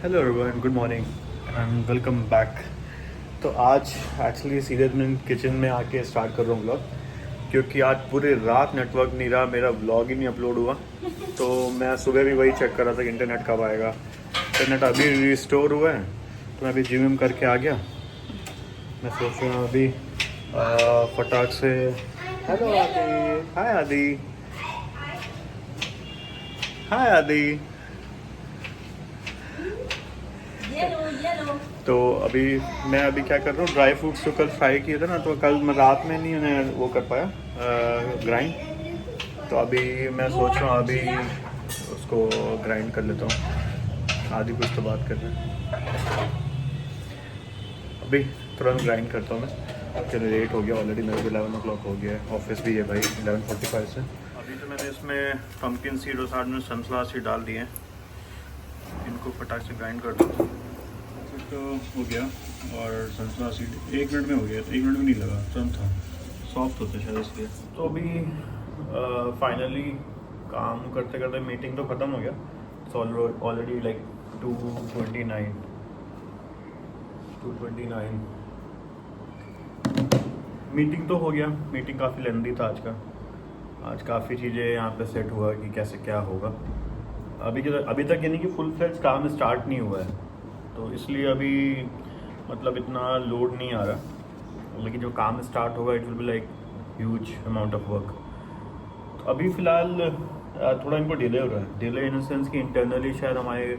Hello everyone, good morning and welcome back. तो आज actually सीधे मैं किचन में आके स्टार्ट कर रहा हूँ व्लॉग, क्योंकि आज पूरी रात नेटवर्क नहीं रहा, मेरा व्लॉग ही नहीं अपलोड हुआ। तो मैं सुबह भी वही चेक कर रहा था कि इंटरनेट कब आएगा। इंटरनेट अभी रिस्टोर हुआ है, तो मैं अभी जिम करके आ गया। मैं सोच रहा हूँ अभी फटाक से। हेलो आदि, हाय आदि, हाय आदि। तो अभी मैं क्या कर रहा हूँ, ड्राई फ्रूट्स तो कल फ्राई किए थे ना, तो कल मैं रात में नहीं उन्हें वो कर पाया ग्राइंड। तो अभी मैं सोच रहा हूँ अभी उसको ग्राइंड कर लेता हूँ। आदि कुछ तो बात कर रहे हैं, अभी तुरंत ग्राइंड करता हूँ मैं। चलो लेट हो गया ऑलरेडी, मेरे को 11 o'clock हो गया है, ऑफिस भी है भाई 11:45 से। अभी तो मैंने इसमें पम्पकिन सीड और साथ में सनफ्लावर सीड डाल दिए हैं, इनको फटाक से ग्राइंड कर दो। तो हो गया, और सनफ्लावर सीड 1 मिनट में हो गया, तो 1 मिनट भी नहीं लगा, तुरंत था, सॉफ्ट होता है शायद इसलिए। तो अभी फाइनली काम करते करते मीटिंग तो ख़त्म हो गया। ऑलरेडी लाइक 2:29 मीटिंग तो हो गया। मीटिंग काफ़ी लेंदी था आज का। आज काफ़ी चीज़ें यहाँ पे सेट हुआ कि कैसे क्या होगा। अभी तक यानी कि फुल फ्लेज काम स्टार्ट नहीं हुआ है, तो इसलिए अभी मतलब इतना लोड नहीं आ रहा। लेकिन जो काम स्टार्ट होगा it will be like huge amount of work. तो अभी फ़िलहाल थोड़ा इनको डिले हो रहा है। डिले इन द सेंस कि इंटरनली शायद हमारे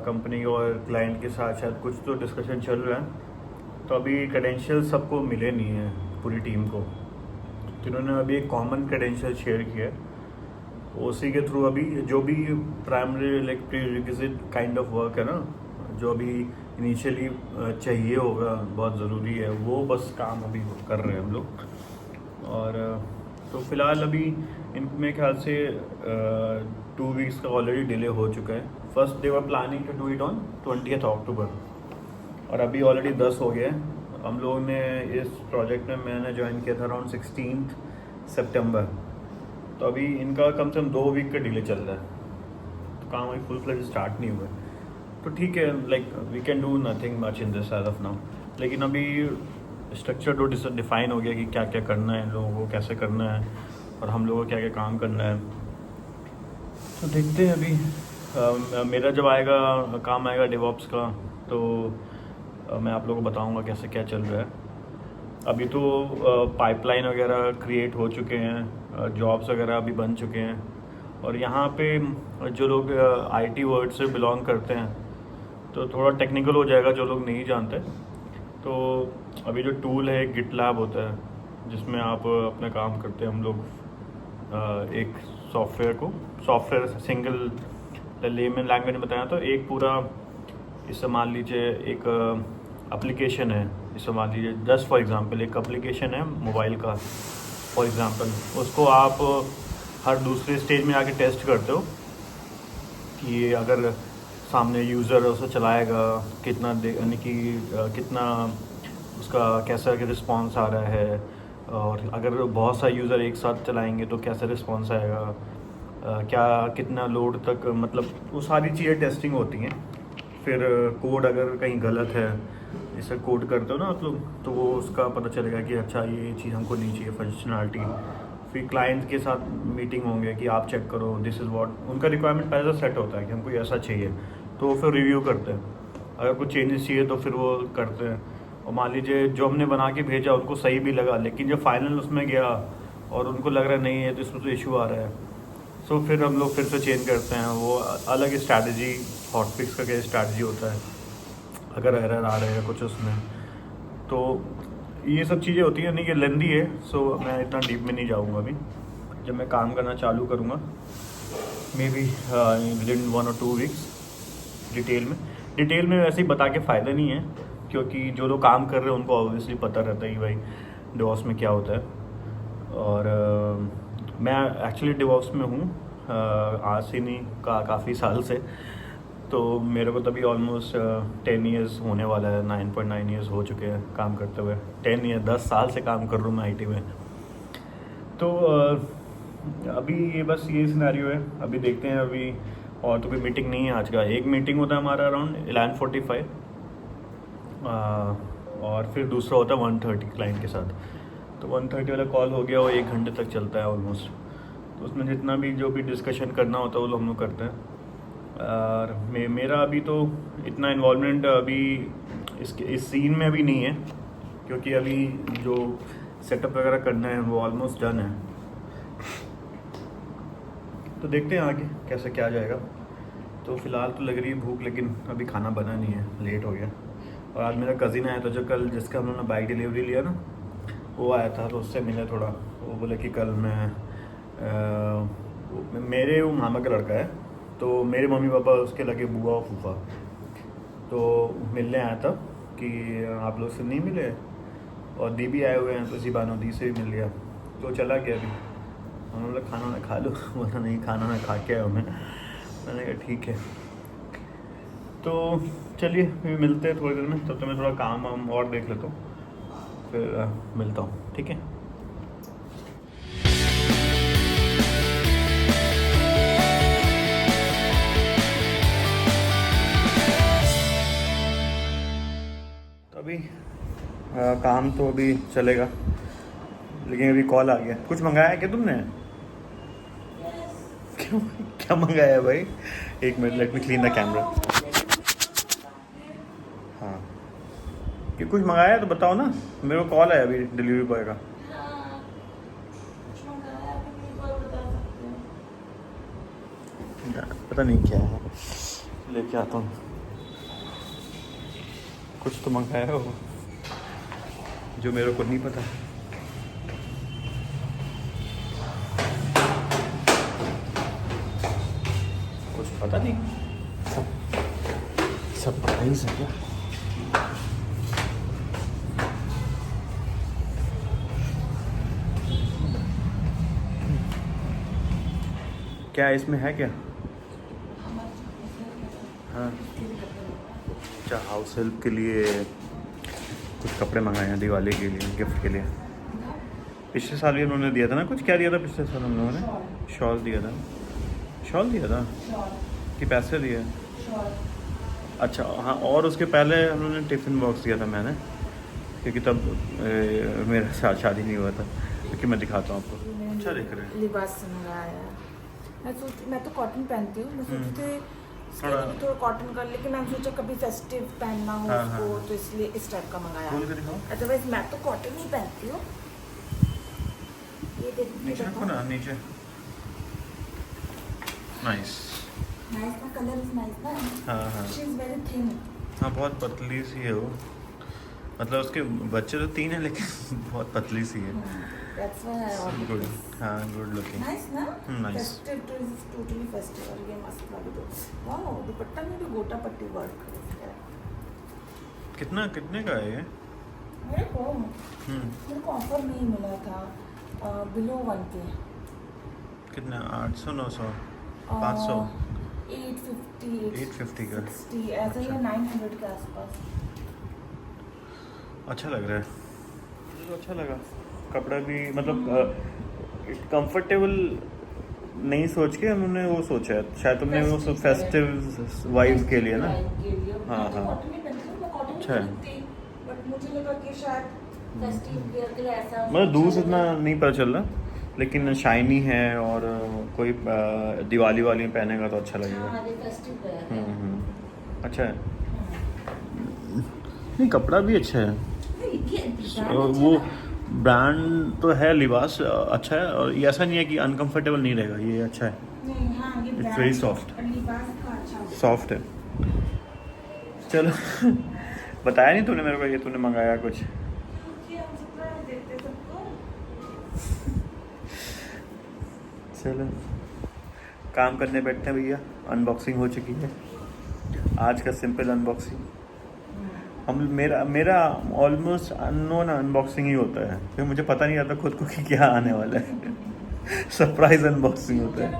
कंपनी और क्लाइंट के साथ शायद कुछ तो डिस्कशन चल रहा है। तो अभी क्रेडेंशियल सबको मिले नहीं हैं, पूरी टीम को। तो इन्होंने अभी एक कॉमन क्रेडेंशियल शेयर किया है, उसी के थ्रू अभी जो भी primary like pre requisite kind of work है ना, जो अभी इनिशियली चाहिए होगा, बहुत ज़रूरी है, वो बस काम अभी कर रहे हैं हम लोग। और तो फ़िलहाल अभी इनमें ख्याल से 2 वीक्स का ऑलरेडी डिले हो चुका है। First they were planning to do it on 20th October, और अभी ऑलरेडी 10 हो गया है। हम लोगों ने इस प्रोजेक्ट में मैंने ज्वाइन किया था अराउंड 16th September। तो अभी इनका कम से कम 2 वीक का डिले चल रहा है, तो काम अभी फुल फ्लेज स्टार्ट नहीं हुआ है। तो ठीक है, like we can do nothing much in this as of now. लेकिन अभी स्ट्रक्चर तो डिफाइन हो गया कि क्या क्या करना है, लोगों को कैसे करना है, और हम लोगों को क्या क्या काम करना है। तो देखते हैं अभी मेरा जब आएगा काम आएगा डेवऑप्स का, तो मैं आप लोगों को बताऊंगा कैसे क्या चल रहा है। अभी तो पाइपलाइन वगैरह क्रिएट हो चुके हैं, जॉब्स वगैरह अभी बन चुके हैं। और यहाँ पे जो लोग आईटी वर्ड से बिलोंग करते हैं, तो थोड़ा टेक्निकल हो जाएगा जो लोग नहीं जानते। तो अभी जो टूल है गिटलैब होता है, जिसमें आप अपना काम करते हैं। हम लोग एक सॉफ्टवेयर सिंगल लेमन लैंग्वेज में बताया तो एक पूरा, इससे मान लीजिए एक एप्लीकेशन है। इसे मान लीजिए जस्ट फॉर एग्जांपल एक एप्लीकेशन है मोबाइल का, फॉर एग्जांपल उसको आप हर दूसरे स्टेज में आके टेस्ट करते हो कि ये अगर सामने यूज़र उसे चलाएगा कितना यानी कि कितना उसका कैसा रिस्पॉन्स आ रहा है, और अगर बहुत सारे यूज़र एक साथ चलाएंगे तो कैसा रिस्पॉन्स आएगा, क्या कितना लोड तक, मतलब वो सारी चीज़ें टेस्टिंग होती हैं। फिर कोड अगर कहीं गलत है, जैसे कोड करते हो ना आप लोग, तो वो उसका पता चलेगा कि अच्छा ये चीज़ हमको नहीं चाहिए, फंक्शनलिटी। फिर क्लाइंट के साथ मीटिंग होंगे कि आप चेक करो, दिस इज़ व्हाट उनका रिक्वायरमेंट पहले से सेट होता है कि हमको ऐसा चाहिए, तो वो फिर रिव्यू करते हैं। अगर कुछ चेंजेस चाहिए तो फिर वो करते हैं। और मान लीजिए जो हमने बना के भेजा उनको सही भी लगा, लेकिन जब फाइनल उसमें गया और उनको लग रहा नहीं है तो इसमें तो इशू आ रहा है, सो फिर हम लोग फिर से चेंज करते हैं। वो अलग स्ट्रैटेजी, हॉटफिक्स का क्या स्ट्रैटेजी होता है अगर एरर आ रहा है कुछ उसमें। तो ये सब चीज़ें होती हैं, नहीं कि लेंदी है, सो मैं इतना डीप में नहीं जाऊँगा अभी। जब मैं काम करना चालू करूँगा may be with in 1 or 2 weeks detail में वैसे ही बता के फ़ायदा नहीं है, क्योंकि जो लोग काम कर रहे हैं उनको ऑब्वियसली पता रहता है कि भाई डिवॉर्स में क्या होता है। और मैं एक्चुअली डिवॉर्स में हूँ आज से नहीं, काफ़ी साल से। तो मेरे को तभी ऑलमोस्ट 10 ईयर्स होने वाला है, 9.9 ईयर्स हो चुके हैं काम करते हुए। 10 साल से काम कर रहा हूँ मैं आईटी में। तो अभी ये बस ये सिनेरियो है। अभी देखते हैं, अभी और तो कोई मीटिंग नहीं है आज का। एक मीटिंग होता है हमारा अराउंड 11:45 और फिर दूसरा होता है 1:30 क्लाइंट के साथ। तो 1:30 वाला कॉल हो गया, वो 1 घंटे तक चलता है ऑलमोस्ट। तो उसमें जितना भी जो भी डिस्कशन करना होता है वो हम लोग करते हैं। और मेरा अभी तो इतना इन्वॉल्वमेंट अभी इस सीन में अभी नहीं है, क्योंकि अभी जो सेटअप वगैरह करना है वो ऑलमोस्ट डन है। तो देखते हैं आगे कैसे क्या जाएगा। तो फ़िलहाल तो लग रही है भूख, लेकिन अभी खाना बना नहीं है, लेट हो गया। और आज मेरा कज़िन आया था, जो कल जिसका हम लोगों ने बाइक डिलीवरी लिया ना, वो आया था। तो उससे मिले थोड़ा। वो बोले कि कल मेरे वो मामा का लड़का है, तो मेरे मम्मी पापा उसके लगे बुआ और फूफा, तो मिलने आया था कि आप लोग से नहीं मिले। और दी भी आए हुए हैं, तो इसी बहाने दी से भी मिल गया। तो चला गया अभी। हम लोग खाना ना खा लो, बोला नहीं खाना ना खा के आया मैं। मैंने कहा ठीक है। तो चलिए फिर मिलते हैं थोड़ी देर में। तब तक मैं थोड़ा काम वाम और देख लेता हूँ, फिर मिलता हूँ, ठीक है। तो अभी काम तो अभी चलेगा, लेकिन अभी कॉल आ गया। कुछ मंगाया है क्या तुमने? क्यों, क्या मंगाया है भाई? एक minute, let me clean the camera. हाँ, कि कुछ मंगाया है तो बताओ ना। मेरे को कॉल आया अभी डिलीवरी बॉय का। पता नहीं क्या है, लेके आता हूँ। कुछ तो मंगाया हो जो मेरे को नहीं पता। कुछ पता नहीं, सब सरप्राइज है क्या? क्या इसमें है क्या? हाँ, अच्छा, हाउस हेल्प के लिए कुछ कपड़े मंगाए हैं दिवाली के लिए, गिफ्ट के लिए। पिछले साल भी उन्होंने दिया था ना, कुछ क्या दिया था पिछले साल उन लोगों ने? शॉल दिया था। शॉल दिया था कि पैसे दिए? अच्छा हाँ, और उसके पहले उन्होंने टिफ़िन बॉक्स दिया था मैंने, क्योंकि तब मेरा शादी नहीं हुआ था। क्योंकि मैं दिखाता हूँ आपको। अच्छा दिख रहा है। लिबास मंगाया। मैं तो कॉटन पहनती हूँ। मैं सोची थी थोड़ा कॉटन का, लेकिन मैंने सोचा कभी फेस्टिव पहनना हो उसको, तो इसलिए इस टाइप का मंगाया। अदरवाइज मैं तो कॉटन ही पहनती हूँ। ये नीचे रखो ना, नीचे। नाइस नाइस ना, कलर इज नाइस ना। हाँ हाँ, शी इज वेरी थिन। हाँ बहुत पतली सी है वो। मतलब उसके बच्चे तो 3 हैं, लेकिन बहुत पतली सी है। That's why I ordered good, this. हाँ गुड लुकिंग। नाइस ना? नाइस। फेस्टिव तो इज टोटली फेस्टिव। और ये मस्त वाली दो। वाओ, दुपट्टा में भी गोटा पट्टी वर्क है। कितने का है ये? मेरे को ऑफर में ही मिला था, बिलो 1 के। कितना? 800 900 500? 850 का। 60 ऐसा ही, 900 के आसपास। अच्छा लग रहा है, मुझे तो अच्छा लगा। कपड़ा भी मतलब कंफर्टेबल नहीं सोच के उन्होंने वो सोचा है शायद। तुमने वो सब फेस्टिव वाइब के लिए ना? हाँ हाँ, अच्छा है। बट मुझे लगा कि शायद फेस्टिव वेयर के लिए ऐसा, मतलब दूर से इतना नहीं पता चल रहा, लेकिन शाइनी है। और कोई दिवाली वाली में पहनेगा तो अच्छा लगेगा। अच्छा है। नहीं, कपड़ा भी अच्छा है। वो ब्रांड तो है, लिबास अच्छा है। और ये ऐसा नहीं है कि अनकंफर्टेबल नहीं रहेगा, ये अच्छा है। इट्स वेरी सॉफ्ट, सॉफ्ट है। चलो बताया नहीं तूने मेरे को ये तूने मंगाया कुछ? चलो काम करने बैठते हैं भैया। अनबॉक्सिंग हो चुकी है आज का, सिंपल अनबॉक्सिंग। मेरा ऑलमोस्ट अननोन अनबॉक्सिंग ही होता है, क्योंकि मुझे पता नहीं आता खुद को कि क्या आने वाला है। सरप्राइज अनबॉक्सिंग होता है।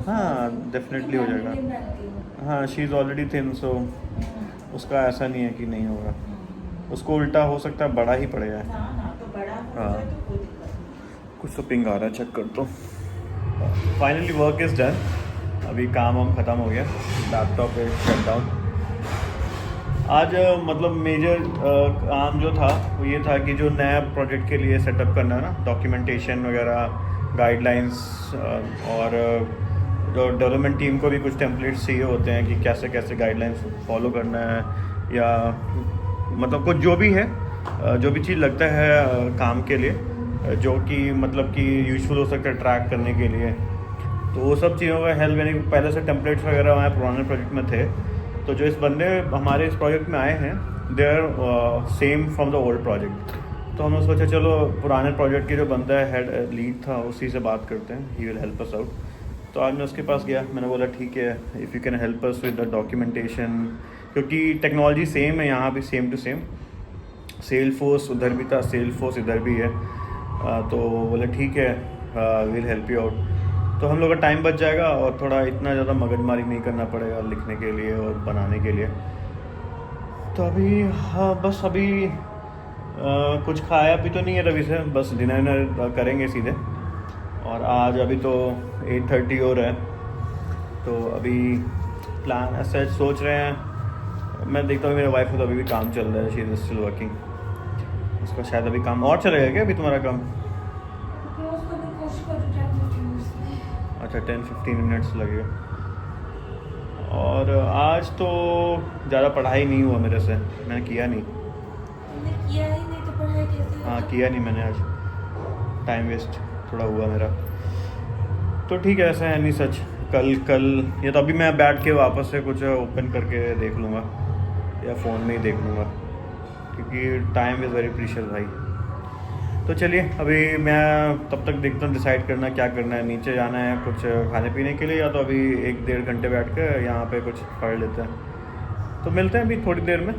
हाँ डेफिनेटली हो जाएगा। हाँ, शी इज़ ऑलरेडी थिन, सो उसका ऐसा नहीं है कि नहीं होगा। उसको उल्टा हो सकता है, बड़ा ही पड़ेगा। हाँ, कुछ तो पिंग आ रहा है, चेक कर दो। Finally work is done. अभी काम हम ख़त्म हो गया, लैपटॉप पे शट डाउन। आज मतलब मेजर काम जो था वो ये था कि जो नया प्रोजेक्ट के लिए सेटअप करना है ना, डॉक्यूमेंटेशन वगैरह, गाइडलाइंस, और जो डेवलपमेंट टीम को भी कुछ टेम्पलेट्स चाहिए होते हैं कि कैसे कैसे गाइडलाइंस फॉलो करना है, या मतलब कुछ जो भी है, जो भी चीज़ लगता है काम के लिए, जो कि मतलब कि यूज़फुल हो सकता है ट्रैक करने के लिए, तो वो सब चीज़ों का हेल्प लेने पहले से टेम्पलेट्स वगैरह हमारे पुराने प्रोजेक्ट में थे। तो जो इस बंदे हमारे इस प्रोजेक्ट में आए हैं, they are same from the old project. तो हमने सोचा चलो पुराने प्रोजेक्ट के जो बंदा है, हेड लीड था, उसी से बात करते हैं, he will help us out. तो आज मैं उसके पास गया, मैंने बोला ठीक है, if you can help us with the documentation, क्योंकि टेक्नोलॉजी सेम है यहाँ भी, सेम टू सेम। सेल्सफोर्स उधर भी था, सेल्सफोर्स इधर भी है। तो बोले ठीक है, विल हेल्प यू आउट। तो हम लोग का टाइम बच जाएगा और थोड़ा इतना ज़्यादा मगजमारी नहीं करना पड़ेगा लिखने के लिए और बनाने के लिए। तो अभी हाँ, बस अभी कुछ खाया भी तो नहीं है रवि से, बस डिनर करेंगे सीधे। और आज अभी तो 8:30 हो रहा है, तो अभी प्लान ऐसा सोच रहे हैं। मैं देखता हूँ मेरे वाइफ को तो अभी भी काम चल रहा है, शी इज स्टिल वर्किंग। उसका शायद अभी काम और चलेगा क्या अभी तुम्हारा काम? अच्छा, 10-15 मिनट्स लगेगा। और आज तो ज़्यादा पढ़ाई नहीं हुआ मेरे से, मैंने किया नहीं। किया ही नहीं तो पढ़ाई कैसे? हाँ, किया नहीं मैंने आज, टाइम वेस्ट थोड़ा हुआ मेरा। तो ठीक है, ऐसा है नहीं सच। कल ये तो अभी मैं बैठ के वापस से कुछ ओपन करके देख लूँगा या फ़ोन में ही देख लूँगा, क्योंकि टाइम इज़ वेरी प्रीशियस भाई। तो चलिए अभी मैं तब तक देखता हूँ, डिसाइड करना क्या करना है, नीचे जाना है कुछ खाने पीने के लिए, या तो अभी 1-1.5 घंटे बैठ कर यहाँ पे कुछ पढ़ लेते हैं। तो मिलते हैं अभी थोड़ी देर में।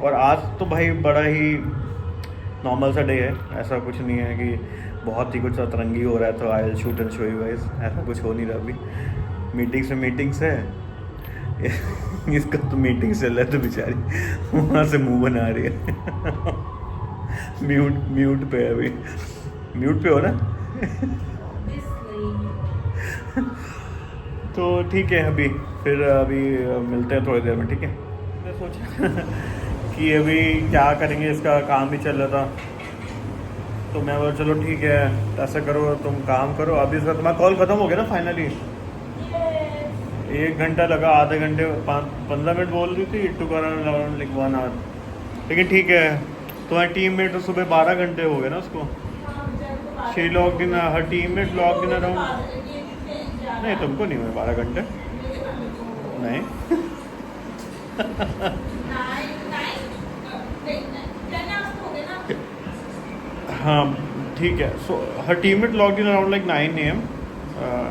और आज तो भाई बड़ा ही नॉर्मल सा डे है, ऐसा कुछ नहीं है कि बहुत ही कुछ सतरंगी हो रहा है तो I will shoot and show you guys, ऐसा कुछ हो नहीं रहा अभी। मीटिंग्स है इसका तो मीटिंग चल रहा है, तो बेचारी वहाँ से मुंह बना रही है म्यूट पे है अभी, म्यूट पे हो ना तो ठीक है, अभी मिलते हैं थोड़ी देर में, ठीक है। मैं सोचा कि अभी क्या करेंगे, इसका काम भी चल रहा था, तो मैं बोला चलो ठीक है, ऐसा करो तुम काम करो। अभी इसका तुम्हारा कॉल ख़त्म हो गया ना फाइनली? 1 घंटा लगा, आधे घंटे 15 मिनट बोल रही थी, टू अराउंड लाइक 1 आवर। लेकिन ठीक है, तुम्हारी टीम में तो सुबह 12 घंटे हो गए ना उसको। She log in, her team में लॉग इन अराउंड, नहीं तुमको नहीं हुए 12 घंटे नहीं हाँ ठीक है। So her teammate logged in around like 9 AM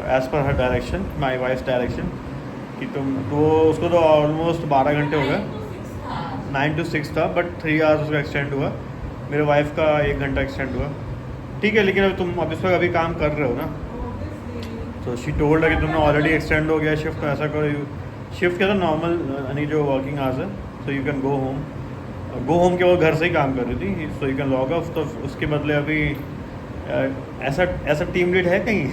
as per her direction, my wife direction, कि तुम तो उसको तो ऑलमोस्ट 12 घंटे हो गए। 9 to 6 था, बट 3 आवर्स उसका एक्सटेंड हुआ। मेरे वाइफ का 1 घंटा एक्सटेंड हुआ, ठीक है। लेकिन तुम अब इस वक्त अभी काम कर रहे हो ना, तो शी टोल्ड है कि तुमने ऑलरेडी एक्सटेंड हो गया शिफ्ट, तो ऐसा करो, शिफ्ट क्या था नॉर्मल यानी जो वर्किंग आवर्स है, so you can go home के वो घर से ही काम कर रही थी, so you can log of. तो उसके बदले अभी ऐसा टीम लीड है कहीं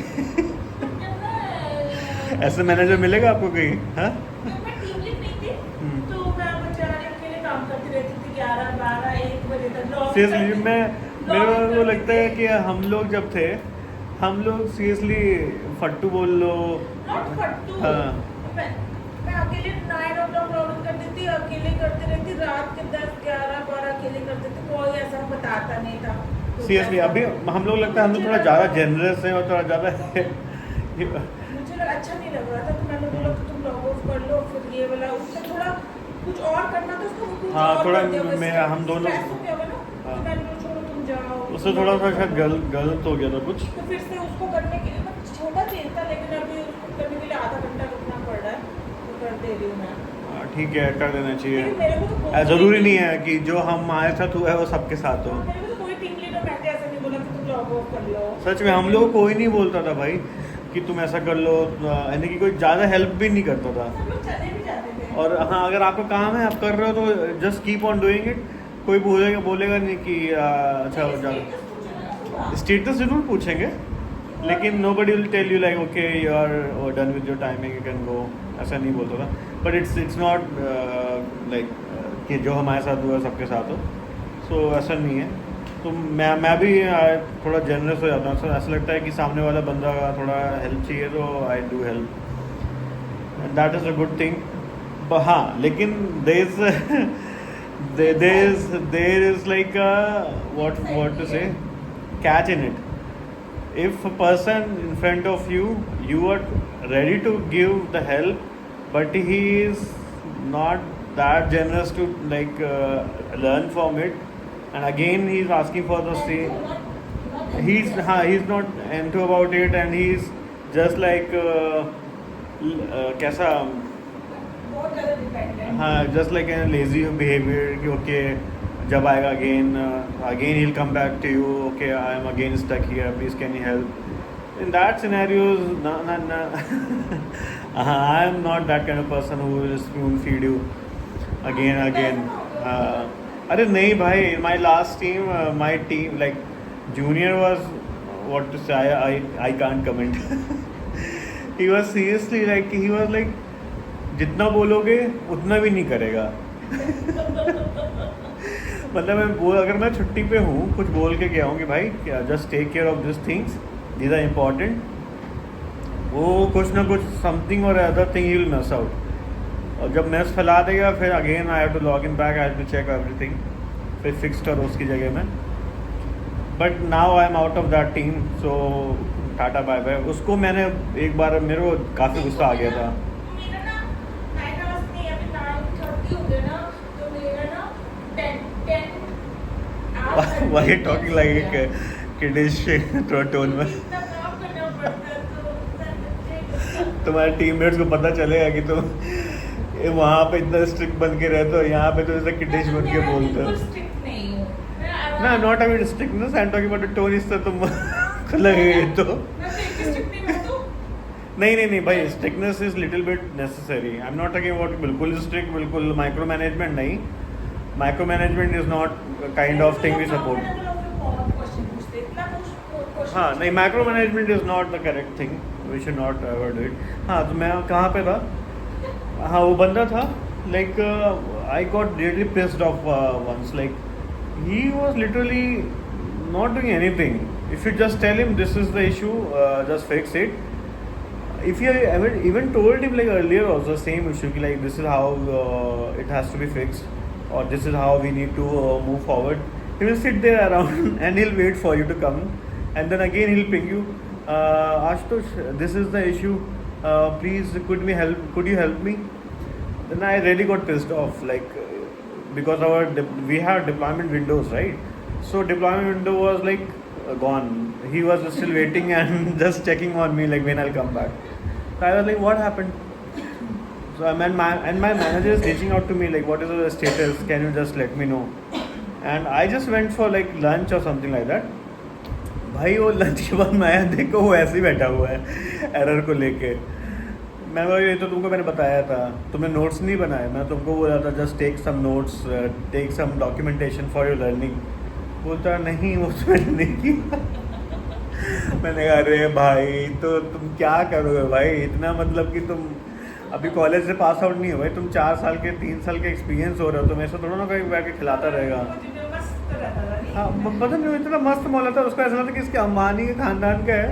ऐसे मैनेजर मिलेगा आपको कहीं? हाँ, सीरियसली मेरे को लगता है कि हम लोग जब थे, हम लोग सीरियसली फट्टू बोल लो। हाँ, मैं अकेले 9 o'clock लॉगिन कर देती, अकेले करती रहती, रात के 10, 11, 12 अकेले करते थे, कोई ऐसा बताता नहीं था। सीरियसली अभी हम लोग लगता है हम लोग थोड़ा ज़्यादा जेनरस हैं और थोड़ा ज़्यादा मुझे अच्छा नहीं लग रहा था, तो मैंने बोला कि तुम लॉग ऑफ कर लो, फिर ये वाला उससे थोड़ा कुछ और करना था उसको। हाँ, थोड़ा हम दोनों उससे थोड़ा सा शायद गलत हो गया था कुछ, तो फिर से उसको करने के लिए छोटा चेंज था, लेकिन अभी उसको करने के लिए आधा घंटा रुकना पड़ रहा है, तो कर दे रही हूँ मैं। ठीक है, कर देना चाहिए। ज़रूरी नहीं है कि जो हमारे साथ हुआ है वो सबके साथ हो। कोई टीम लीडर बैठे ऐसा नहीं बोला कि तुम लॉग ऑफ कर लो। सच में हम लोग कोई नहीं बोलता था भाई कि तुम ऐसा कर लो, यानी कि कोई ज़्यादा हेल्प भी नहीं करता था। चले भी जाते थे। और हाँ, अगर आपका काम है, आप कर रहे हो तो just keep on doing it. कोई बोलेगा नहीं कि अच्छा हो जाओ। स्टेटस जरूर पूछेंगे, लेकिन nobody will tell you like okay you are done with your timing you can go, ऐसा नहीं बोलता था. But it's not like कि जो हमारे साथ हुआ सबके साथ हो, so ऐसा नहीं है. तो मैं भी थोड़ा जनरस हो जाता हूँ. ऐसा लगता है कि सामने वाला बंदा थोड़ा हेल्प चाहिए तो I do help, that is a good thing. हाँ, लेकिन there is like a what to say, catch in it. If a person in front of you are ready to give the help, but he is not that generous to like learn from it, and again he is asking for the same. He's not into about it, and he's just like कैसा, हाँ, just like a lazy behavior कि okay जब आएगा again he'll come back to you, okay I am again stuck here, please can you help. In that scenarios no. I am not that kind of person who will spoon feed you again. अरे नहीं भाई, in my last team my team like junior was what to say, I can't comment. he was seriously like जितना बोलोगे उतना भी नहीं करेगा. मतलब अगर मैं छुट्टी पे हूँ कुछ बोल के गया हूँ कि भाई just take care of this things, these are important, वो कुछ ना कुछ समथिंग और other thing he will miss out. और जब मेस फैला देगा फिर again I have to log in back, I have to check everything, फिर फिक्स करो उसकी जगह में. But now I am out of that team, so tata bye bye. उसको मैंने एक बार, मेरे को काफ़ी गुस्सा आ गया था. Why are you talking like a kiddish tone में? तुम्हारे टीममेट्स को पता चलेगा कि तुम वहाँ पे इतना स्ट्रिक्ट बन के रहते हो, यहाँ पे तो ऐसा किडिश बन के बोलते हो. ना, not about strictness, I am talking about tone. इससे तुम लगेगा तो नहीं भाई, strictness is little bit necessary. I am not talking about बिल्कुल स्ट्रिक्ट, बिल्कुल माइक्रो मैनेजमेंट नहीं. Micro management is not kind of thing we support. हाँ नहीं, micro management is not the correct thing, we should not ever do it. हाँ, तो मैं कहाँ पे था? हाँ, वो बंदा था like I got really pissed off once. Like he was literally not doing anything. If you just tell him this is the issue, just fix it. If you even told him like earlier also same issue ki like this is how it has to be fixed, or this is how we need to move forward, he will sit there around and he'll wait for you to come, and then again he'll ping you, Ashutosh, this is the issue, please could you help me. Then I really got pissed off, like because we have deployment windows, right? So deployment window was like gone. He was still waiting and just checking on me like when I'll come back. So I was like, what happened? So my manager is reaching out to me like, what is the status? Can you just let me know? And I just went for like lunch or something like that. भाई वो lunch के बाद मैं देखो वो ऐसे ही बैठा हुआ है एरर को लेके. मैं बोला ये तो तुमको मैंने बताया था, तुमने नोट्स नहीं बनाए. मैं तुमको बोला था just take some notes, take some documentation for your learning. बोलता नहीं वो तो मैंने नहीं किया. मैंने कहा अरे भाई तो तुम क्या करोगे भाई, इतना मतलब कि तुम अभी कॉलेज से पास आउट नहीं हो भाई, तुम 4 साल के 3 साल के एक्सपीरियंस हो रहे हो, तुम ऐसा थोड़ा ना कहीं बैठ के खिलाता रहेगा. हाँ, पता नहीं इतना मस्त मौला था. उसको ऐसा लगता कि इसके अम्बानी के खानदान का है,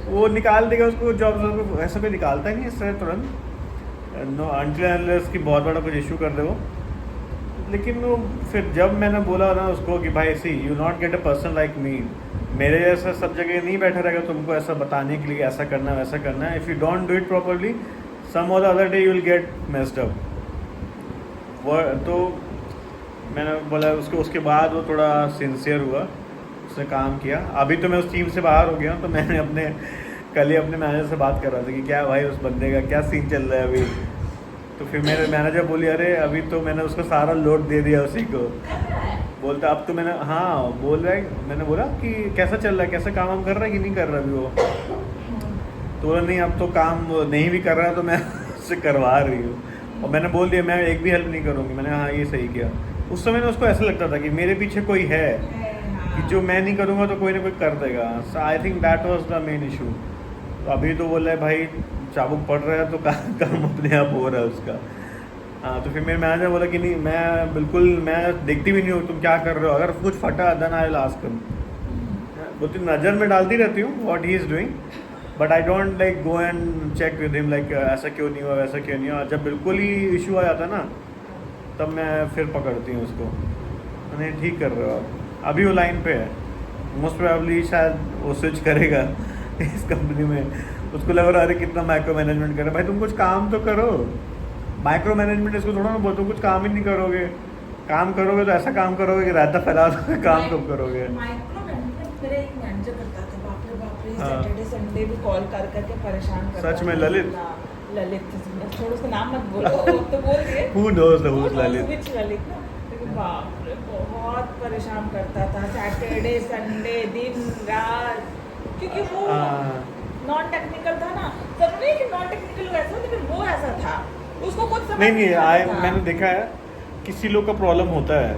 वो निकाल देगा उसको जॉब. ऐसा कोई निकालता ही नहीं इस तरह तुरंत, नो अनटिल की बहुत बड़ा कुछ इशू कर दे वो. लेकिन वो फिर जब मैंने बोला ना उसको कि भाई see you not get a person like me, मेरे जैसा सब जगह नहीं बैठा रहेगा तुमको ऐसा बताने के लिए ऐसा करना वैसा करना है. If you don't do it properly some और the other day you will get messed up. तो मैंने बोला उसके बाद वो थोड़ा सिंसियर हुआ, उसने काम किया. अभी तो मैं उस टीम से बाहर हो गया हूँ. तो मैंने कल ही अपने मैनेजर से बात कर रहा था कि क्या भाई उस बंदे का क्या सीन चल रहा है अभी. तो फिर मेरे मैनेजर बोली अरे अभी तो मैंने उसको सारा लोड दे दिया उसी को. बोलता अब तो मैंने, हाँ बोल रहा है. मैंने बोला कि कैसा चल रहा है, कैसा काम हम कर रहा है कि नहीं कर रहा अभी वो. तो बोला नहीं अब तो काम नहीं भी कर रहा है तो मैं उससे करवा रही हूँ. और मैंने बोल दिया मैं एक भी हेल्प नहीं करूँगी. मैंने हाँ ये सही किया. उस समय उसको ऐसा लगता था कि मेरे पीछे कोई है, कि जो मैं नहीं करूँगा तो कोई ना कोई कर देगा. So I think that was the main issue. तो अभी तो बोला है भाई चाबुक पड़ रहा है तो काम अपने आप हो रहा है उसका. हाँ, तो फिर मेरे मैनेजर बोला कि नहीं, मैं देखती भी नहीं हूँ तुम क्या कर रहे हो, अगर कुछ फटा then I will ask him. बोलती नज़र में डालती रहती हूँ what he is doing, but I don't like go and check with him like ऐसा क्यों नहीं हुआ, वैसा क्यों नहीं हुआ. जब बिल्कुल ही इशू आ जाता है ना, तब मैं फिर पकड़ती हूँ उसको. नहीं ठीक कर रहे हो आप. अभी वो लाइन पे है, मोस्ट प्रोबेबली शायद वो स्विच करेगा इस कंपनी में. उसको लग रहा है अरे कितना माइक्रो मैनेजमेंट कर रहा है. भाई तुम कुछ काम तो करो. माइक्रो मैनेजमेंट इसको थोड़ा ना बोलते, कुछ काम ही नहीं करोगे. काम करोगे तो ऐसा काम करोगे कि रायता फैला दोगे. काम कब करोगे. माइक्रो मैनेजमेंट मेरा एक मैनेजर करता था, बाप रे हाँ. सैटरडे संडे भी कॉल करके परेशान करता सच में. था. ललित ललित छोड़, उसका नाम मत बोलो. वो तो बोल दिए. Who knows Lalit. which Lalit ना. लेकिन बाप रे बहुत परेशान करता था सैटरडे संडे दिन रात, क्योंकि वो नॉन टेक्निकल था ना. जरूरी नहीं कि नॉन टेक्निकल वैसा, लेकिन वो ऐसा था, उसको कुछ समझ नहीं आता था. मैंने देखा है किसी लोग का प्रॉब्लम होता है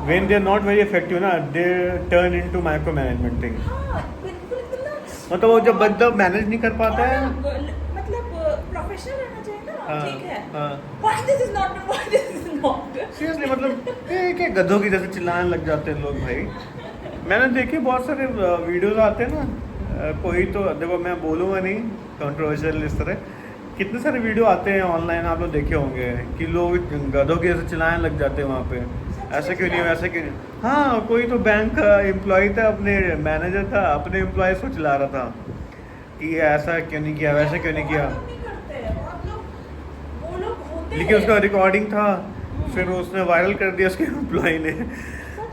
when they are not very effective ना, they turn into micro management thing. हाँ, बिल्कुल इतना. मतलब वो जब बंदा मैनेज नहीं कर पाता है, मतलब प्रोफेशनल रहना चाहिए ना. हाँ, ठीक है. हाँ. Why this is not, why this is not. Seriously मतलब ये क्या गधों की जैसे चिल्लाने लग जाते हैं लोग भाई. मैंने देखे बहुत सारे वीडियोस आते हैं ना. कोई तो देखो, मैं बोलूँगा नहीं कंट्रोवर्शियल इस तरह, कितने सारे वीडियो आते हैं ऑनलाइन, आप लोग देखे होंगे कि लोग गधों की जैसे चिल्लाने लग जाते हैं वहाँ पे. ऐसा क्यों नहीं, वैसा क्यों नहीं. हाँ, कोई तो बैंक का एम्प्लॉय था, अपने मैनेजर था, अपने एम्प्लॉयज़ को चिल्ला रहा था कि ऐसा क्यों नहीं किया, वैसा क्यों नहीं किया. लेकिन उसका रिकॉर्डिंग था, फिर उसने वायरल कर दिया उसके एम्प्लॉय ने.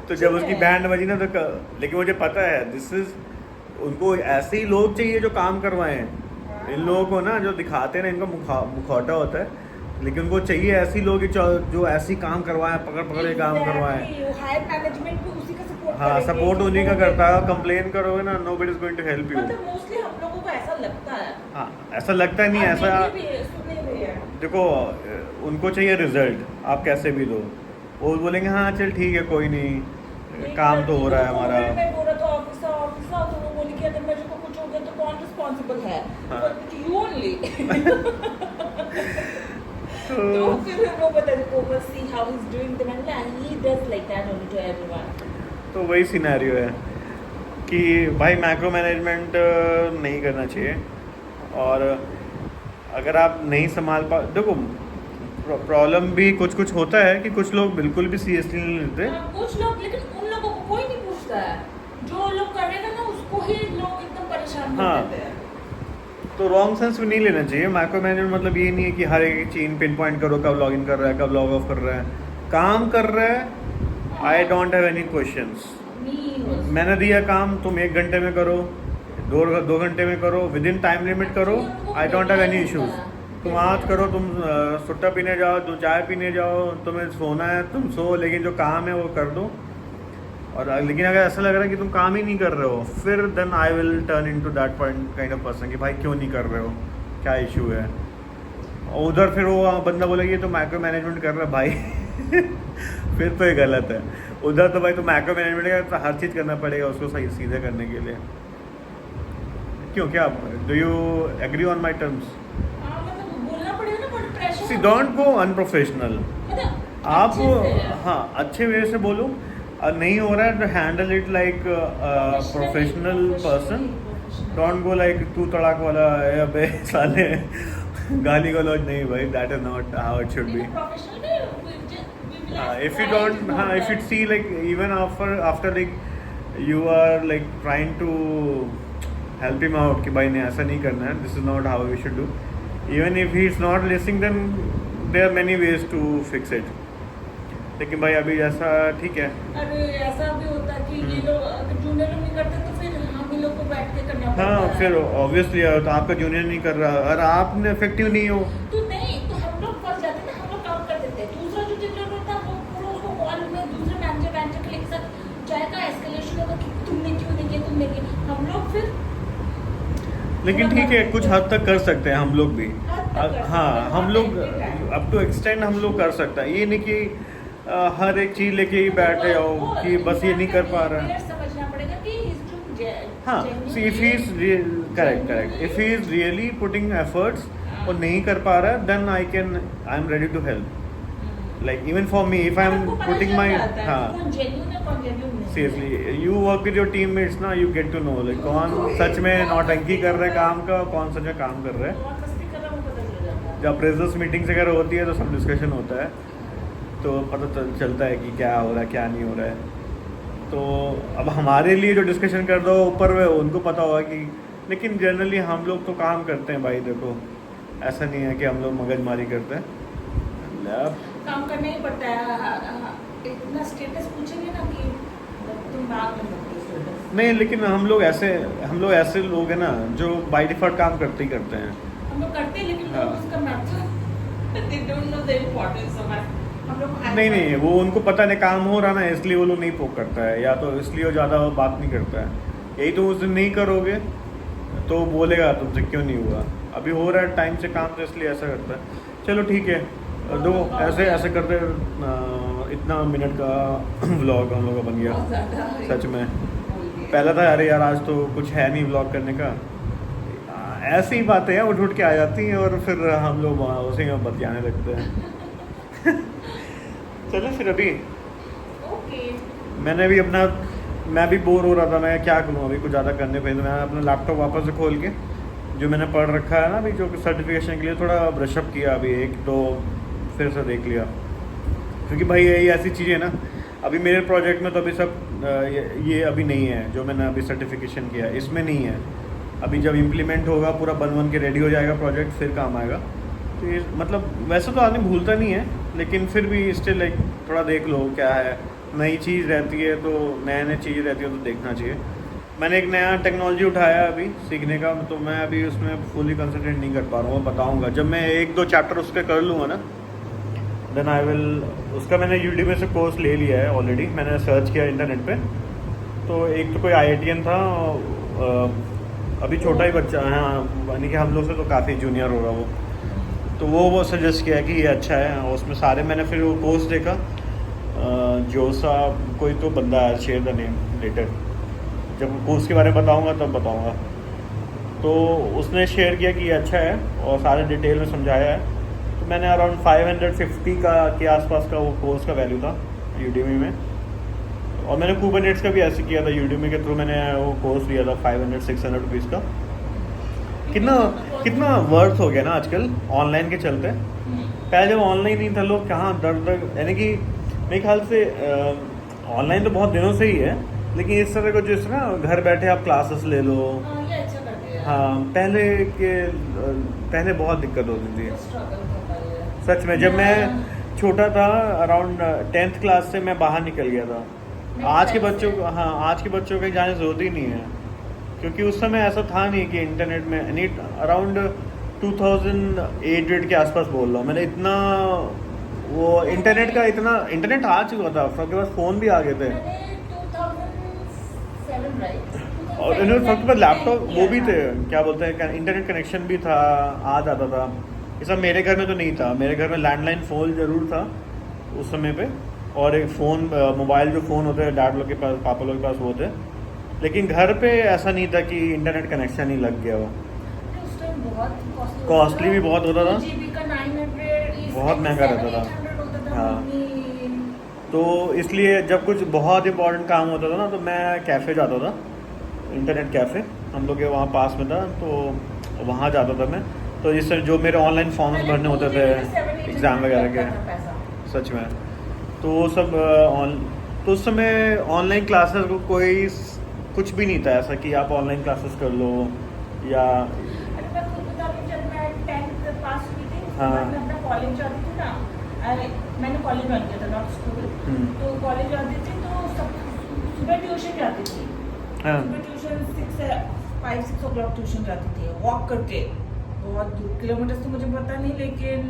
तो जब उसकी बैंड बजी ना तो लेकिन मुझे पता है दिस इज, उनको ऐसे ही लोग चाहिए जो काम करवाएं. इन लोगों को ना जो दिखाते हैं ना, इनका मुखौटा होता है, लेकिन उनको चाहिए ऐसी लोग जो ऐसी काम करवाएं, पकड़ के काम करवाएं. हायर मैनेजमेंट भी उसी का सपोर्ट. हाँ, सपोर्ट उन्हीं का करता है. कंप्लेन करोगे ना, nobody is going to help you. मतलब मोस्टली हम लोगों को ऐसा लगता है. हाँ, ऐसा लगता है नहीं, ऐसा देखो, उनको चाहिए रिजल्ट, आप कैसे भी दो. वो बोलेंगे हाँ चल ठीक है कोई नहीं, काम तो हो रहा है हमारा. मैं बोल रहा था ऑफिस तो वो बोली कि अगर मेरे को कुछ हो गया तो कौन रिस्पांसिबल है. You only. तो फिर वो बता दो, बस see how he is doing the man, he does like that only to everyone. तो वही सिनेरियो है कि भाई मैक्रो मैनेजमेंट नहीं करना चाहिए. और अगर आप नहीं संभाल पा, देखो प्रॉब्लम भी कुछ होता है कि कुछ लोग बिल्कुल भी सीरियसली नहीं लेते. कुछ लोग, लेकिन उन लोगों को कोई नहीं पूछता है. जो लोग करेगा ना उसको ही लोग एकदम परेशान कर देते हैं. तो रॉन्ग सेंस भी नहीं लेना चाहिए. माइक्रो मैनेजमेंट मतलब ये नहीं है कि हर एक चीज पिन पॉइंट करो, कब लॉग इन कर रहा है, कब लॉग ऑफ कर रहा है, काम कर रहा है. I don't have any questions. मैंने दिया काम, तुम 1 घंटे में करो, 2 घंटे में करो, विद इन टाइम लिमिट करो. I don't have any issues. तुम आज करो, तुम सुट्टा पीने जाओ, तुम चाय पीने जाओ, तुम्हें सोना है तुम सो, लेकिन जो काम है वो कर दो. और लेकिन अगर ऐसा लग रहा है कि तुम काम ही नहीं कर रहे हो, फिर then I will turn into that point kind of person कि भाई क्यों नहीं कर रहे हो, क्या इशू है. और उधर फिर वो बंदा बोलेगा ये तो माइक्रो मैनेजमेंट कर रहा है भाई. फिर तो ये गलत है. उधर तो भाई तो माइक्रो मैनेजमेंट का तो हर चीज़ करना पड़ेगा उसको सही सीधे करने के लिए. क्यों, क्या do you agree on my terms. See don't go unprofessional. आप हाँ अच्छे वे से बोलो. नहीं हो रहा है तो handle it like professional person. Don't go like तू तड़ाक वाला अबे साले गाली गलौज नहीं भाई. That is not how it should be. If you don't, हाँ if it see like even after like you are like trying to help him out कि भाई नहीं ऐसा नहीं करना है, this is not how we should do. Even if he is not listening, then there are many ways to fix it. लेकिन भाई अभी ऐसा ठीक है. अरे ऐसा भी होता है कि ये लोग अगर जूनियर लोग नहीं करते तो फिर हम ही लोग को बैठ के करना पड़ता है. हाँ, फिर ऑब्वियसली तो आपका जूनियर नहीं कर रहा और आप इफेक्टिव नहीं हो तो नहीं, तो हम लोग फंस जाते हैं ना. हम लोग काम कर देते हैं, दूसरा जो जूनियर होता है वो पूरा उसको कॉल में दूसरे मैनेजर के साथ जाएगा, एस्केलेशन होगा कि तुमने क्यों नहीं किया, तुमने किया. हम लोग फिर लेकिन ठीक है कुछ हद तक कर सकते हैं हम लोग भी. हाँ, हम लोग अप टू एक्सटेंड हम लोग कर सकते हैं. ये नहीं कि हर एक चीज़ लेके ही बैठे हो कि बस ये नहीं कर पा रहा है. हाँ, see if he is correct if he is really putting efforts और नहीं कर पा रहा है, then I am ready to help, like even for me if I am putting my, हाँ seriously you work with your teammates ना, you get to know like कौन सच में नौटंकी कर रहा है काम का, कौन सच में काम कर रहा है। जब अप्रेजर्स मीटिंग्स अगर होती है तो सब डिस्कशन होता है, तो पता चलता है कि क्या हो रहा है क्या नहीं हो रहा है। तो अब हमारे लिए जो डिस्कशन कर दो ऊपर में उनको पता होगा कि, लेकिन जनरली हम लोग तो काम करते हैं भाई, देखो ऐसा नहीं है कि हम लोग मगजमारी करते हैं, काम करना ही पड़ता है। इतना स्टेटस पूछेंगे ना कि तुम भाग नहीं, लेकिन हम लोग ऐसे लोग हैं ना जो बाय डिफॉल्ट काम करते ही करते हैं। हम लोग करते हैं, लेकिन लोग उसका महत्व they don't know the importance of it. नहीं वो उनको पता नहीं काम हो रहा ना, इसलिए वो लोग नहीं पोक करता है, या तो इसलिए वो ज़्यादा बात नहीं करता है। यही तो उस दिन नहीं करोगे तो बोलेगा तुमसे क्यों नहीं हुआ, अभी हो रहा है टाइम से काम, तो इसलिए ऐसा करता है। चलो ठीक है, दो ऐसे करते इतना मिनट का व्लॉग हम लोग का बन गया सच में। पहला था अरे यार आज तो कुछ है नहीं व्लॉग करने का, ऐसी ही बातें हैं उठ के आ जाती हैं और फिर हम लोग उसी में बतियाने लगते हैं। चलो फिर अभी मैंने भी मैं भी बोर हो रहा था, मैं क्या करूँ अभी कुछ ज़्यादा करने पे, तो मैंने अपना लैपटॉप वापस से खोल के जो मैंने पढ़ रखा है ना अभी, जो सर्टिफिकेशन के लिए थोड़ा ब्रशअप किया, अभी एक तो फिर से देख लिया, क्योंकि भाई यही ऐसी चीज़ें ना, अभी मेरे प्रोजेक्ट में तो अभी सब ये अभी नहीं है, जो मैंने अभी सर्टिफिकेशन किया है इसमें नहीं है। अभी जब इम्प्लीमेंट होगा पूरा बन के रेडी हो जाएगा प्रोजेक्ट, फिर काम आएगा। तो ये मतलब वैसे तो आदमी भूलता नहीं है, लेकिन फिर भी स्टिल लाइक थोड़ा देख लो क्या है, नई चीज़ रहती है तो नए चीज़ रहती है तो देखना चाहिए। मैंने एक नया टेक्नोलॉजी उठाया अभी सीखने का, तो मैं अभी उसमें फुली कंसंट्रेट नहीं कर पा रहा हूँ, बताऊँगा जब मैं 1-2 चैप्टर उसके कर लूँगा ना, देन आई विल। उसका मैंने यूट्यूब से कोर्स ले लिया है ऑलरेडी, मैंने सर्च किया इंटरनेट पे, तो एक तो कोई IITian था, अभी छोटा ही बच्चा है, यानी कि हम लोग से तो काफ़ी जूनियर होगा वो, तो वो सजेस्ट किया कि ये अच्छा है, और उसमें सारे मैंने फिर वो कोर्स देखा, जोसा कोई तो बंदा है, शेयर द नेम लेटर, जब कोर्स के बारे में बताऊँगा तब बताऊँगा। तो उसने शेयर किया कि ये अच्छा है और सारे डिटेल में समझाया है, तो मैंने अराउंड 550 के आसपास का वो कोर्स का वैल्यू था यूडेमी में, और मैंने कुबरनेट्स का भी ऐसे किया था, यूडेमी के थ्रू मैंने वो कोर्स लिया था 500-600 रुपीज़ का। कितना वर्थ हो गया ना आजकल ऑनलाइन के चलते। पहले जब ऑनलाइन नहीं था लोग कहाँ दर यानी कि मेरे ख्याल से ऑनलाइन तो बहुत दिनों से ही है, लेकिन इस तरह को जिस ना घर बैठे आप क्लासेस ले लो, हाँ पहले बहुत दिक्कत होती थी सच में। जब मैं छोटा था अराउंड 10th क्लास से मैं बाहर निकल गया था। आज के बच्चों को आज के बच्चों को जाने की जरूरत ही नहीं है, क्योंकि उस समय ऐसा था नहीं कि इंटरनेट में अराउंड 2008 के आसपास बोल रहा हूँ मैंने, इतना वो इंटरनेट आ चुका था, सबके पास फ़ोन भी आ गए थे, और इन्होंने सबके पास लैपटॉप वो भी थे, क्या बोलते हैं इंटरनेट कनेक्शन भी था, आ जाता था। ये सब मेरे घर में तो नहीं था, मेरे घर में लैंडलाइन फ़ोन ज़रूर था उस समय पे, और एक फ़ोन मोबाइल जो फ़ोन होते हैं डैड लोग के पास पापा लोग के पास वो थे, लेकिन घर पे ऐसा नहीं था कि इंटरनेट कनेक्शन ही लग गया हो। कॉस्टली भी बहुत होता था, बहुत महंगा रहता था। हाँ, तो इसलिए जब कुछ बहुत इंपॉर्टेंट काम होता था ना, तो मैं कैफ़े जाता था, इंटरनेट कैफ़े हम लोग के वहाँ पास में था, तो वहाँ जाता था मैं। तो जिससे जो मेरे ऑनलाइन फॉर्म भरने होते थे एग्ज़ाम वगैरह के, सच में, तो वो सब तो उस समय ऑनलाइन क्लासेस को कोई कुछ भी नहीं था ऐसा कि आप ऑनलाइन क्लासेस कर लो, या हाँ कॉलेज जाती थी ना, मैंने कॉलेज ज्वाइन किया था, नॉट स्कूल, तो कॉलेज जाती थी तो सुबह ट्यूशन जाती थी, सुबह ट्यूशन 5-6 o'clock ट्यूशन जाती थी, वॉक करके, बहुत दूर किलोमीटर तो मुझे पता नहीं, लेकिन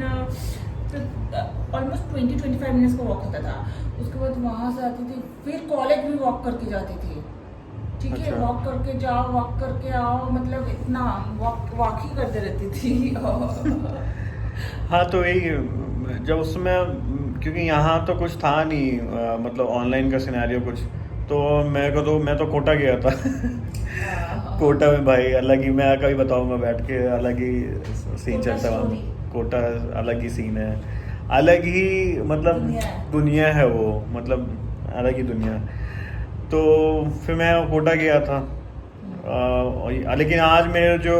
ऑलमोस्ट 20-25 मिनट्स का वॉक होता था। उसके बाद वहाँ से आती थी, फिर कॉलेज भी वॉक करके जाती थी, ठीक है, वॉक करके जाओ वॉक करके आओ, मतलब इतना वॉक ही करते रहती थी। हाँ, तो यही जब उसमें, क्योंकि यहाँ तो कुछ था नहीं, मतलब ऑनलाइन का सिनेरियो कुछ, तो मैं तो कोटा गया था कोटा में भाई अलग ही, मैं कभी बताऊंगा बैठ के, अलग ही सीन कोटा चलता है वहाँ। story। कोटा अलग ही सीन है, अलग ही मतलब दुनिया है वो, मतलब अलग ही दुनिया। तो फिर मैं कोटा गया था। लेकिन आज मेरे जो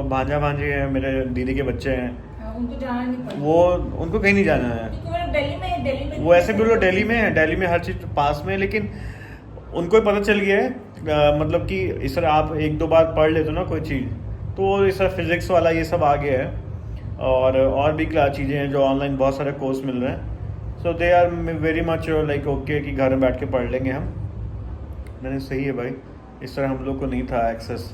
भांजा भांजी हैं, मेरे दीदी के बच्चे हैं, उनको जाना नहीं पड़ेगा, वो उनको कहीं नहीं जाना है। क्योंकि वो दिल्ली में वो ऐसे भी लोग दिल्ली में है, दिल्ली में हर चीज़ पास में है, लेकिन उनको ही पता चल गया है मतलब कि इस तरह आप एक दो बार पढ़ लेते हो ना कोई चीज़, तो इस तरह फिजिक्स वाला ये सब आ गया है, और भी क्या चीज़ें हैं जो ऑनलाइन बहुत सारे कोर्स मिल रहे हैं। So they are very much like okay कि घर में बैठ के पढ़ लेंगे हम। मैंने सही है भाई, इस तरह हम लोग को नहीं था एक्सेस,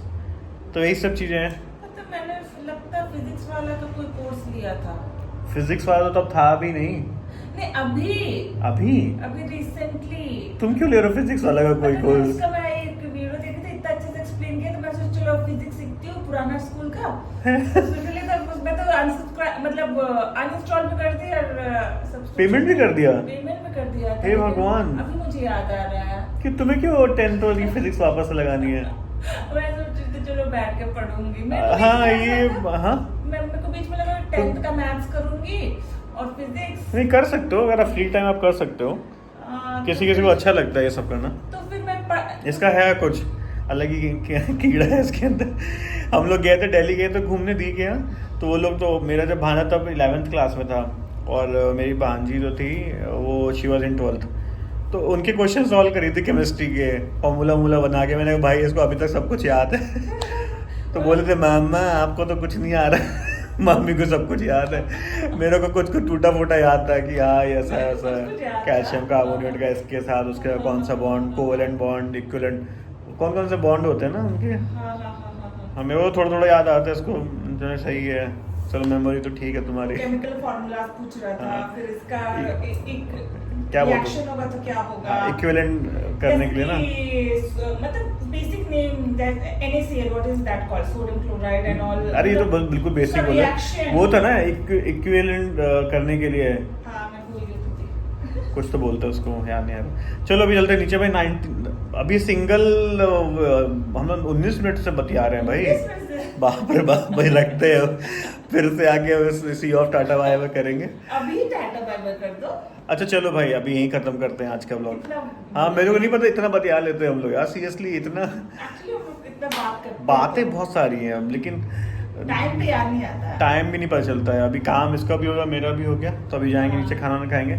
तो यही सब चीज़ें हैं। मतलब मैंने लगता फिजिक्स वाला तो कोई कोर्स लिया था। फिजिक्स वाला तो तब था भी नहीं। नहीं अभी अभी अभी रिसेंटली। तुम क्यों ले रहे हो फिजिक्स वाला का कोई कोर्स? उसका मैं एक वीडियो देखी थी, इतना अच्छे से एक्सप्लेन किया, तो मैं सोचा चलो फिजिक्स सीखती हूँ पुराना स्कूल का। उसके लिए तो मैं तो मतलब अनइंस्टॉल भी कर दी और पेमेंट भी कर दिया। पेमेंट भी कर दिया था। हे भगवान, अभी मुझे याद आ रहा है कि तुम्हें क्यों 10th वाली फिजिक्स वापस लगानी है? मैं सोच रही थी चलो बैठ के पढ़ूंगी। हाँ ये हाँ मेरे को बीच में लगा 10th का मैथ्स करूंगी और फिजिक्स। नहीं कर सकते हो, अगर फ्री टाइम आप कर सकते हो, किसी किसी को अच्छा लगता है ये सब करना। तो फिर मैं इसका है कुछ अलग ही कीड़ा है इसके अंदर। हम लोग गए थे दिल्ली, गए तो घूमने दी गया, तो वो लोग तो मेरा जब भांजा तब 11th क्लास में था, और मेरी भांजी जो थी वो शी वॉज इन 12th, तो उनके क्वेश्चन सॉल्व करी थी केमिस्ट्री के, फॉर्मूला बना के। मैंने कहा भाई इसको अभी तक सब कुछ याद है। तो बोले थे मामा आपको तो कुछ नहीं आ रहा। मम्मी को सब कुछ याद है, मेरे को कुछ टूटा फूटा याद था कि हाँ ऐसा ऐसा है, कैल्शियम कार्बोनेट का इसके साथ उसका कौन सा बॉन्ड, कोवेलेंट बॉन्ड, इक्विवेलेंट, कौन कौन से बॉन्ड होते हैं ना उनके। हमें वो थोड़ा थोड़ा याद आता है, इसको जो सही है। चलो मेमोरी तो ठीक है तुम्हारी। केमिकल फार्मूला पूछ रहा था, फिर इसका एक क्या रिएक्शन होगा तो क्या होगा, इक्विवेलेंट करने के लिए ना, मतलब basic name that NaCl, what is that called, sodium chloride and all. अरे ये तो बिल्कुल बेसिक बोला, वो था ना इक्विवेलेंट करने के लिए। हाँ मैं भूल गई थी। कुछ तो बोलते हैं उसको, याद नहीं आ रहा। चलो अभी चलते हैं नीचे भाई। 19 अभी सिंगल हम लोग 19 मिनट से बतिया रहे हैं भाई। बाप रे बाप भाई, रखते हैं फिर से आगे सी ऑफ टाटा बाय बाय करेंगे। अभी टाटा बाय बाय कर दो। अच्छा चलो भाई अभी यहीं खत्म करते हैं आज का व्लॉग। इतना हाँ मेरे को नहीं पता इतना बतिया लेते हैं हम लोग यार, सीरियसली इतना एक्चुअली हम लोग इतना बात करते हैं, बातें बहुत सारी हैं अब, लेकिन टाइम भी याद नहीं आता। टाइम भी नहीं पता चलता है। अभी काम इसका भी होगा, मेरा भी हो गया, तो अभी जाएंगे नीचे खाना वाना खाएंगे।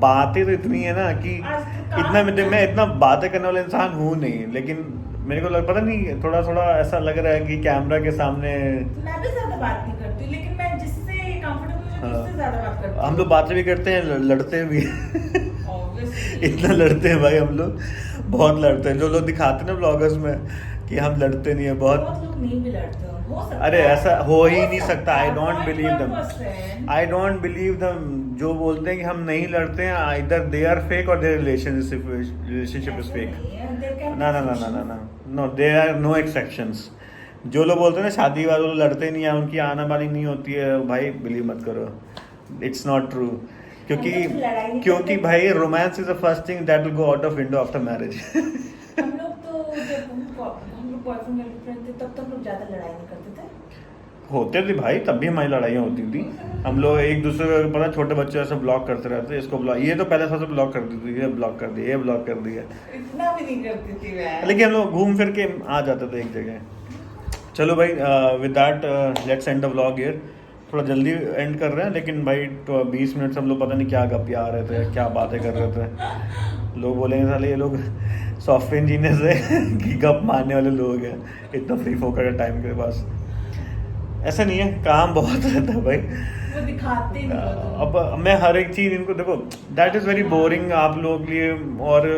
बातें तो इतनी है ना कि आज तो इतना मैं इतना बातें करने वाला इंसान हूँ नहीं, लेकिन मेरे को पता नहीं थोड़ा थोड़ा ऐसा लग रहा है कि कैमरा के सामने मैं भी ज्यादा बात नहीं करती, लेकिन मैं जिससे कंफर्टेबल हूँ उससे ज्यादा बात करती हूँ। हम लोग बातें भी करते हैं, लड़ते भी Obviously। इतना लड़ते हैं भाई हम लोग, बहुत लड़ते हैं। जो लोग दिखाते हैं ना ब्लॉगर्स में कि हम लड़ते नहीं है, बहुत लोग नहीं भी लड़ते हो सकता अरे है। ऐसा हो ही नहीं सकता सकता। आई है, डोंट बिलीव दम, 0.1%। आई डोंट बिलीव दम। जो बोलते हैं कि हम नहीं लड़ते हैं, इधर दे आर फेक और देयर रिलेशनशिप इज फेक। ना ना ना ना ना ना no, there are no exceptions. जो लोग बोलते हैं ना शादी वाले लोग लड़ते नहीं है, उनकी आना बानी नहीं होती है, भाई बिलीव मत करो, इट्स नॉट ट्रू। क्योंकि भाई romance is the first thing that will go out of window after marriage. हम लोग तो जब हम लोग बॉयफ्रेंड गर्लफ्रेंड थे तब तो हम लोग ज्यादा लड़ाई नहीं करते थे। होते थे भाई, तब भी हमारी लड़ाइयाँ होती थी। हम लोग एक दूसरे को पता, छोटे बच्चे ऐसे ब्लॉक करते रहते, इसको ब्लॉक, ये तो पहले सबसे ब्लॉक करती थी, ये ब्लॉक कर दिया, ये ब्लॉक कर दिया, इतना भी नहीं करती थी मैं। लेकिन हम लोग घूम फिर के आ जाते थे एक जगह। चलो भाई with that let's end the vlog here. थोड़ा जल्दी एंड कर रहे हैं, लेकिन भाई तो 20 मिनट से हम लोग पता नहीं क्या गपिया रहे थे, क्या बातें कर रहे थे। लोग बोलेंगे साले ये लोग सॉफ्टवेयर इंजीनियर्स है कि गप मारने वाले लोग हैं, इतना फ्री फोकस है टाइम के पास। ऐसा नहीं है, काम बहुत रहता है भाई, वो दिखाते नहीं हो तुम। अब मैं हर एक चीज़ इनको देखो, दैट इज़ वेरी बोरिंग आप लोग के लिए। और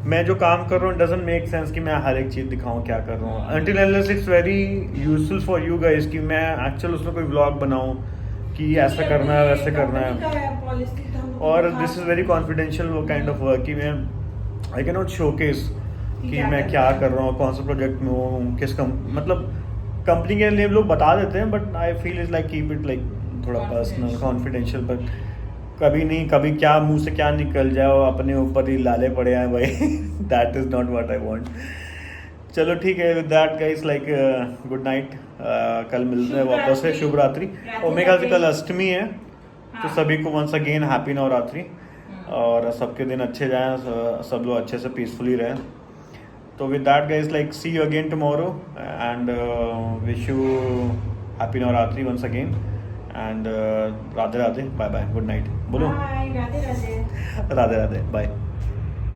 मैं जो काम कर रहा हूँ डजंट मेक सेंस कि मैं हर एक चीज़ दिखाऊँ क्या कर रहा हूँ, until unless it's very useful for you guys कि मैं एक्चुअल उसमें कोई व्लॉग बनाऊँ कि ऐसा करना है वैसे करना है। और दिस इज़ वेरी कॉन्फिडेंशियल वो काइंड ऑफ वर्क कि मैं आई कैन नॉट शोकेस कि मैं क्या कर रहा हूँ, कौन सा प्रोजेक्ट में हूँ, किस मतलब कंपनी के लिए लोग बता देते हैं, but I feel is like keep it like थोड़ा पर्सनल कॉन्फिडेंशियल। बट कभी नहीं, कभी क्या मुंह से क्या निकल जाए और अपने ऊपर ही लाले पड़े हैं भाई. That is not what I want. चलो ठीक है, with that guys like good night. कल मिलते हैं वापस से. शुभ रात्रि. और मेरे ख्याल से कल अष्टमी है. तो सभी को वंस अगेन हैप्पी नवरात्रि. और सबके दिन अच्छे जाएं, सब लोग अच्छे से पीसफुली रहें. तो with that guys like see you again tomorrow and wish you happy Navratri once again and Radhe Radhe. Bye bye, good night. बोलो बाय, राधे राधे. राधे राधे, बाय.